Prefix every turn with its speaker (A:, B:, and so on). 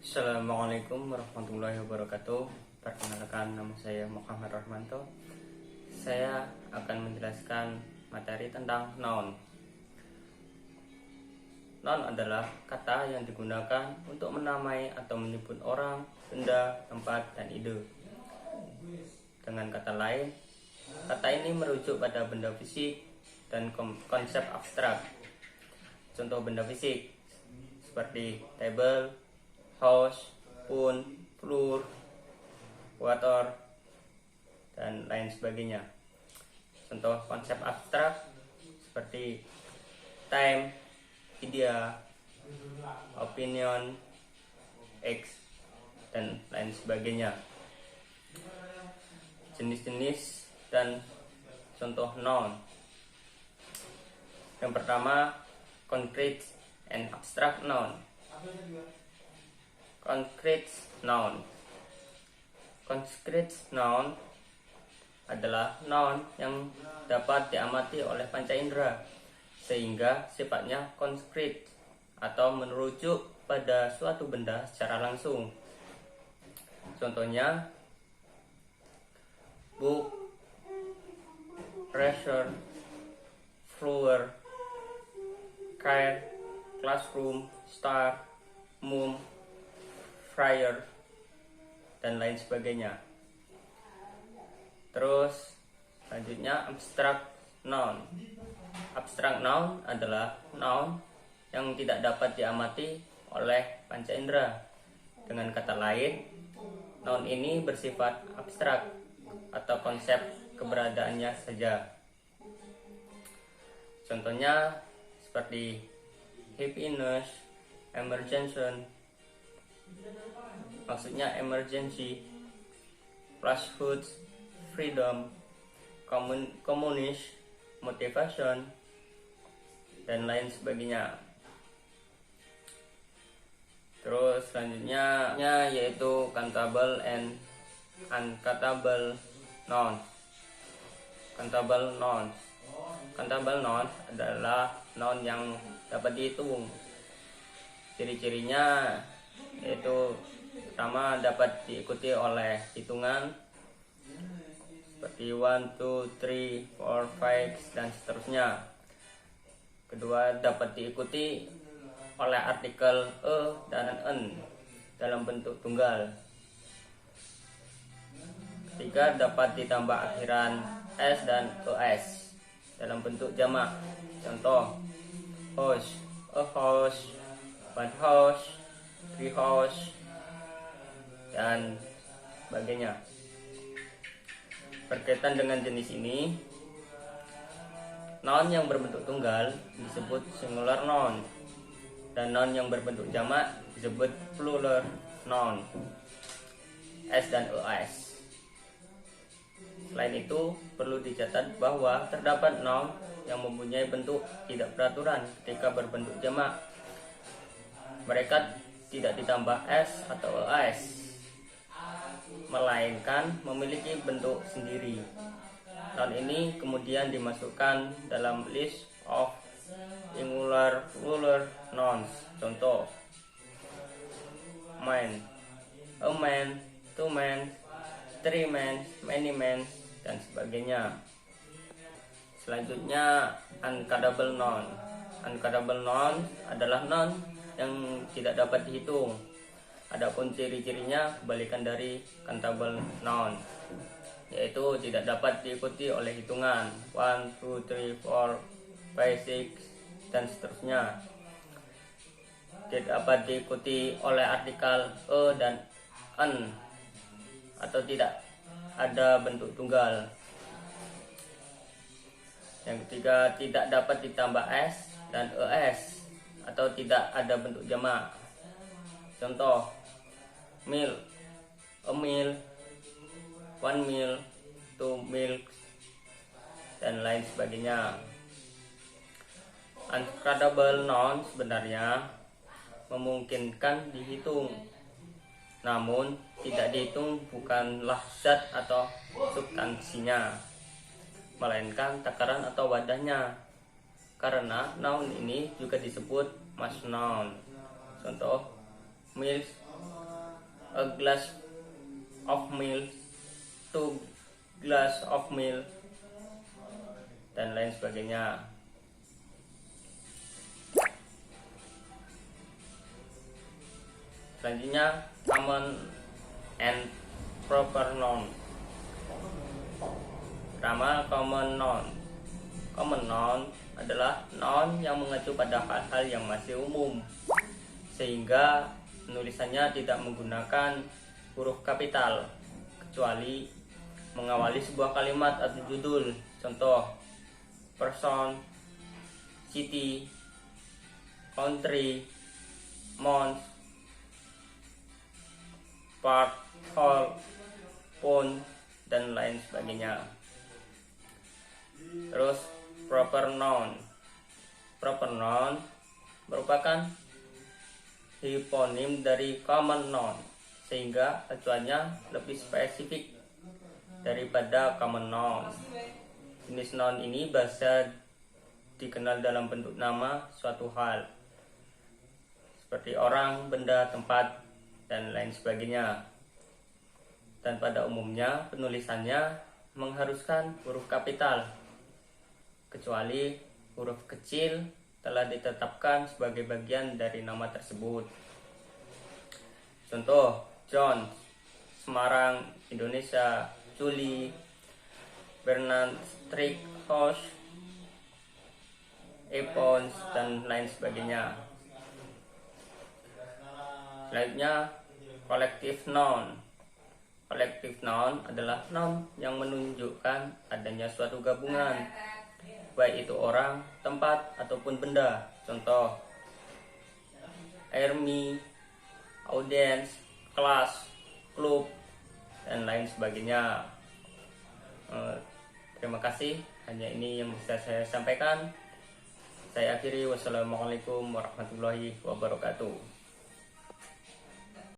A: Assalamualaikum warahmatullahi wabarakatuh. Perkenalkan, nama saya Muhammad Rahmanto. Saya akan menjelaskan materi tentang noun. Noun adalah kata yang digunakan untuk menamai atau menyebut orang, benda, tempat, dan ide. Dengan kata lain, kata ini merujuk pada benda fisik dan konsep abstrak. Contoh benda fisik seperti table, house, spoon, floor, water, dan lain sebagainya. Contoh konsep abstrak seperti time, idea, opinion, X, dan lain sebagainya. Jenis-jenis dan contoh noun. Yang pertama, concrete and abstract noun. Concrete noun. Concrete noun adalah noun yang dapat diamati oleh panca indera sehingga sifatnya konkret atau merujuk pada suatu benda secara langsung. Contohnya book, pressure, floor, car, classroom, star, moon, fryer, dan lain sebagainya. Terus selanjutnya abstract noun. Abstract noun adalah noun yang tidak dapat diamati oleh panca indera. Dengan kata lain, noun ini bersifat abstrak atau konsep keberadaannya saja. Contohnya seperti happiness, emergency, maksudnya emergency, falsehood, freedom, communist, motivation, dan lain sebagainya. Terus selanjutnya yaitu countable and uncountable noun. Countable noun. Countable noun adalah noun yang dapat dihitung. Ciri-cirinya yaitu pertama, dapat diikuti oleh hitungan seperti 1, 2, 3, 4, 5, dan seterusnya. Kedua, dapat diikuti oleh artikel e dan n dalam bentuk tunggal. Ketiga, dapat ditambah akhiran s dan es dalam bentuk jamak. Contoh house, a house, one house, three house, dan sebagainya. Berkaitan dengan jenis ini, noun yang berbentuk tunggal disebut singular noun, dan noun yang berbentuk jamak disebut plural noun, s dan es. Selain itu, perlu dicatat bahwa terdapat noun yang mempunyai bentuk tidak beraturan ketika berbentuk jamak. Mereka tidak ditambah s atau es, melainkan memiliki bentuk sendiri. Noun ini kemudian dimasukkan dalam list of singular plural nouns. Contoh man, a man, two men, three men, many men, dan sebagainya. Selanjutnya uncountable noun. Uncountable noun adalah noun yang tidak dapat dihitung. Adapun ciri-cirinya kebalikan dari countable noun, yaitu tidak dapat diikuti oleh hitungan 1, 2, 3, 4, 5, 6, dan seterusnya. Tidak dapat diikuti oleh artikel e dan n, atau tidak ada bentuk tunggal. Yang ketiga, tidak dapat ditambah s dan es, atau tidak ada bentuk jamak. Contoh meal, a meal, one meal, two milks, dan lain sebagainya. Uncountable noun sebenarnya memungkinkan dihitung, namun tidak dihitung bukanlah zat atau substansinya, melainkan takaran atau wadahnya. Karena noun ini juga disebut mass noun. Contoh milk, a glass of milk, 2 glass of milk, dan lain sebagainya. Selanjutnya, common and proper noun. Pertama, common noun. Common noun adalah noun yang mengacu pada hal-hal yang masih umum, sehingga penulisannya tidak menggunakan huruf kapital kecuali mengawali sebuah kalimat atau judul. Contoh, person, city, country, month, part, whole, phone, dan lain sebagainya. Terus proper noun. Proper noun merupakan hiponim dari common noun, sehingga acuannya lebih spesifik daripada common noun. Jenis noun ini biasa dikenal dalam bentuk nama suatu hal, seperti orang, benda, tempat, dan lain sebagainya. Dan pada umumnya penulisannya mengharuskan huruf kapital, kecuali huruf kecil telah ditetapkan sebagai bagian dari nama tersebut. Contoh, John, Semarang, Indonesia, Juli, Bernard Street House, Epons, dan lain sebagainya. Selanjutnya, collective noun. Collective noun adalah noun yang menunjukkan adanya suatu gabungan, baik itu orang, tempat, ataupun benda. Contoh, army, audience, kelas, klub, dan lain sebagainya. Terima kasih, hanya ini yang bisa saya sampaikan. Saya akhiri, wassalamualaikum warahmatullahi wabarakatuh.